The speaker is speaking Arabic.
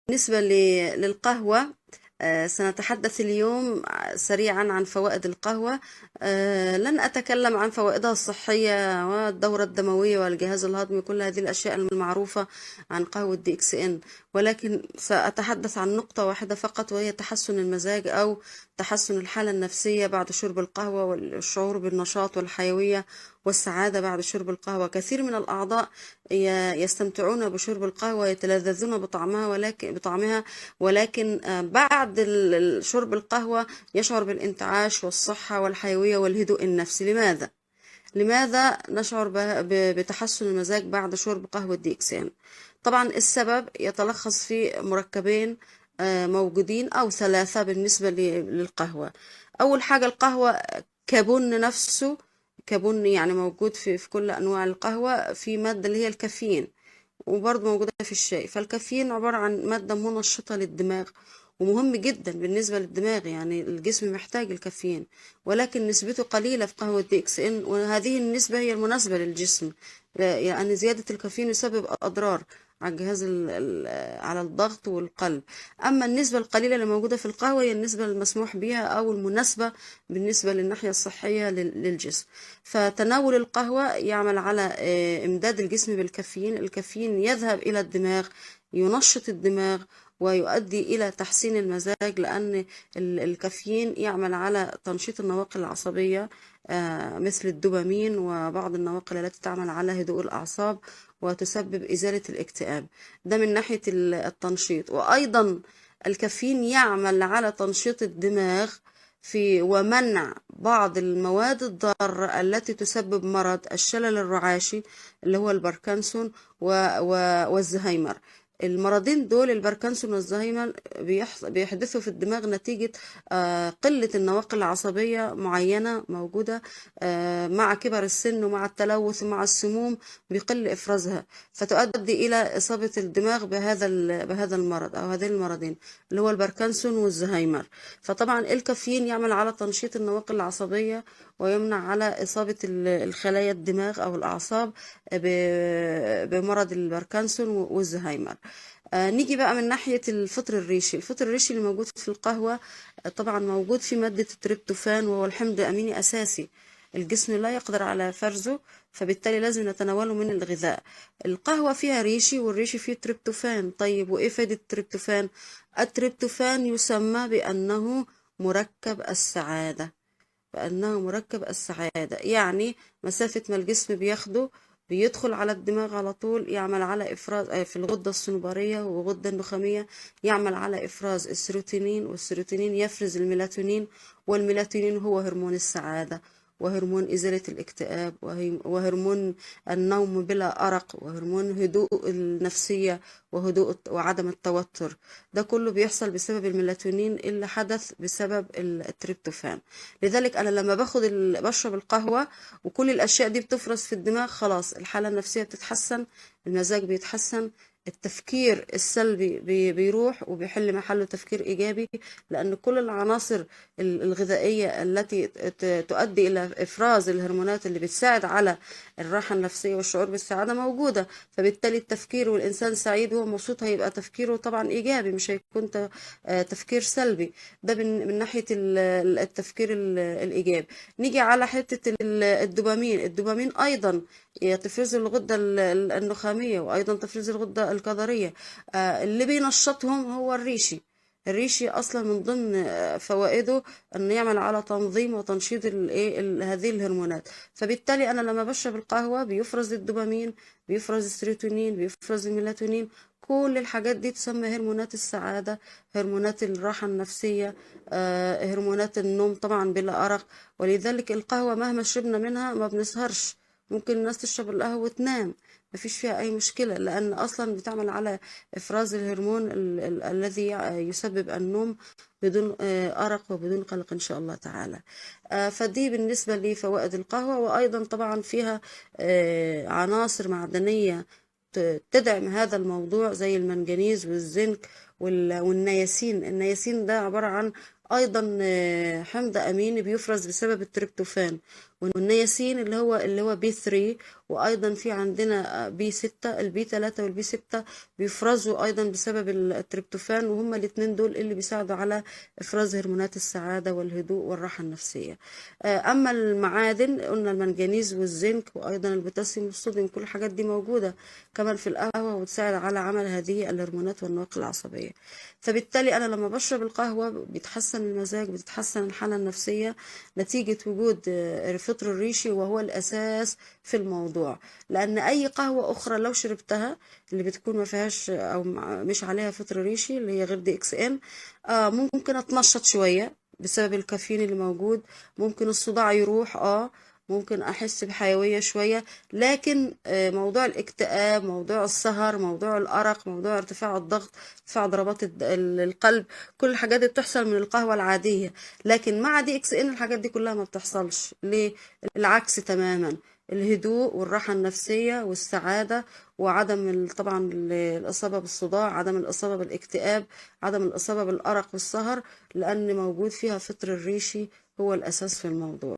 بالنسبة للقهوة، سنتحدث اليوم سريعا عن فوائد القهوة. لن أتكلم عن فوائدها الصحية والدورة الدموية والجهاز الهضمي، كل هذه الأشياء المعروفة عن قهوة دي اكس ان، ولكن سأتحدث عن نقطة واحدة فقط، وهي تحسن المزاج أو تحسن الحالة النفسية بعد شرب القهوة، والشعور بالنشاط والحيوية والسعادة بعد شرب القهوة. كثير من الأعضاء يستمتعون بشرب القهوة ويتلذذون بطعمها، ولكن بعد شرب القهوة يشعر بالانتعاش والصحة والحيوية والهدوء النفسي. لماذا نشعر بتحسن المزاج بعد شرب قهوة دي اكسان؟ طبعا السبب يتلخص في مركبين موجودين أو ثلاثة بالنسبة للقهوة. أول حاجة القهوة كبن نفسه، كبن يعني موجود في كل أنواع القهوة، في مادة اللي هي الكافيين، وبرضه موجودة في الشاي. فالكافيين عبارة عن مادة منشطة للدماغ، ومهم جدا بالنسبة للدماغ، يعني الجسم محتاج الكافيين، ولكن نسبته قليلة في قهوة دي اكس ان، وهذه النسبة هي المناسبة للجسم، يعني زيادة الكافيين يسبب أضرار على الجهاز على الضغط والقلب. أما النسبة القليلة اللي موجودة في القهوة هي النسبة المسموح بها أو المناسبة بالنسبة للناحية الصحية للجسم. فتناول القهوة يعمل على إمداد الجسم بالكافيين. الكافيين يذهب إلى الدماغ، ينشط الدماغ ويؤدي إلى تحسين المزاج، لأن الكافيين يعمل على تنشيط النواقل العصبية، مثل الدوبامين وبعض النواقل التي تعمل على هدوء الأعصاب وتسبب إزالة الاكتئاب. ده من ناحية التنشيط. وأيضا الكافيين يعمل على تنشيط الدماغ ومنع بعض المواد الضارة التي تسبب مرض الشلل الرعاشي اللي هو الباركنسون والزهايمر. المرضين دول، الباركنسون والزهايمر، بيحدثوا في الدماغ نتيجة قلة النواقل العصبية معينة موجودة مع كبر السن ومع التلوث ومع السموم، بيقل إفرازها، فتؤدي إلى إصابة الدماغ بهذا المرض أو هذين المرضين اللي هو الباركنسون والزهايمر. فطبعا الكافيين يعمل على تنشيط النواقل العصبية ويمنع على إصابة الخلايا الدماغ أو الأعصاب بمرض الباركنسون والزهايمر. نيجي بقى من ناحية الفطر الريشي. الفطر الريشي اللي موجود في القهوة طبعا موجود في مادة التريبتوفان، وهو الحمض أميني أساسي الجسم لا يقدر على فرزه، فبالتالي لازم نتناوله من الغذاء. القهوة فيها ريشي، والريشي فيه تريبتوفان. طيب وإيه فائدة التريبتوفان؟ التريبتوفان يسمى بأنه مركب السعادة، يعني مسافة ما الجسم بياخده بيدخل على الدماغ على طول، يعمل على إفراز في الغدة الصنوبرية والغدة النخامية، يعمل على إفراز السيروتونين، والسيروتونين يفرز الميلاتونين، والميلاتونين هو هرمون السعادة وهرمون إزالة الاكتئاب وهرمون النوم بلا أرق وهرمون هدوء النفسية وهدوء وعدم التوتر. ده كله بيحصل بسبب الميلاتونين اللي حدث بسبب التريبتوفان. لذلك أنا لما بشرب القهوة وكل الأشياء دي بتفرز في الدماغ، خلاص الحالة النفسية بتتحسن، المزاج بيتحسن، التفكير السلبي بيروح وبيحل محله تفكير إيجابي، لأن كل العناصر الغذائية التي تؤدي إلى إفراز الهرمونات اللي بتساعد على الراحة النفسية والشعور بالسعادة موجودة. فبالتالي التفكير، والإنسان سعيد وهو مبسوط، هيبقى تفكيره طبعا إيجابي، مش هيكون تفكير سلبي. ده من ناحية التفكير الإيجابي. نيجي على حتة الدوبامين. الدوبامين أيضا تفرز الغدة النخامية، وأيضا تفرز الغدة الكظرية. اللي بينشطهم هو الريشي أصلا من ضمن فوائده أنه يعمل على تنظيم وتنشيط هذه الهرمونات. فبالتالي أنا لما بشرب القهوة بيفرز الدوبامين، بيفرز السيروتونين، بيفرز الميلاتونين. كل الحاجات دي تسمى هرمونات السعادة، هرمونات الراحة النفسية، هرمونات النوم طبعا بلا أرق. ولذلك القهوة مهما شربنا منها ما بنسهرش. ممكن الناس تشرب القهوة وتنام، مفيش فيها أي مشكلة، لأن أصلا بتعمل على إفراز الهرمون الذي يسبب النوم بدون أرق وبدون قلق إن شاء الله تعالى. فدي بالنسبة لفوائد القهوة. وأيضا طبعا فيها عناصر معدنية تدعم هذا الموضوع، زي المنجنيز والزنك والنياسين. النياسين ده عبارة عن ايضا حمض اميني بيفرز بسبب التريبتوفان، والنياسين اللي هو بي 3. وايضا في عندنا بي 6، البي 3 والبي 6 بيفرزوا ايضا بسبب التريبتوفان، وهما الاثنين دول اللي بيساعدوا على افراز هرمونات السعاده والهدوء والراحه النفسيه. اما المعادن قلنا المنجنيز والزنك وايضا البوتاسيوم والصوديوم، كل الحاجات دي موجوده كمان في القهوه وتساعد على عمل هذه الهرمونات والنواقل العصبيه. فبالتالي انا لما بشرب القهوه بيتحسن المزاج، بتتحسن الحاله النفسيه نتيجه وجود فطر الريشي، وهو الاساس في الموضوع. لان اي قهوه اخرى لو شربتها اللي بتكون ما فيهاش او مش عليها فطر ريشي اللي هي غير دي اكس ان، ممكن اتنشط شويه بسبب الكافيين اللي موجود، ممكن الصداع يروح، ممكن احس بحيوية شوية، لكن موضوع الاكتئاب، موضوع السهر، موضوع الارق، موضوع ارتفاع الضغط، ارتفاع ضربات القلب، كل الحاجات دي بتحصل من القهوة العادية. لكن مع دي اكس ان الحاجات دي كلها ما بتحصلش. ليه؟ العكس تماما، الهدوء والراحة النفسية والسعادة، وعدم طبعا الإصابة بالصداع، عدم الإصابة بالاكتئاب، عدم الإصابة بالأرق والسهر، لأن موجود فيها فطر الريشي هو الأساس في الموضوع.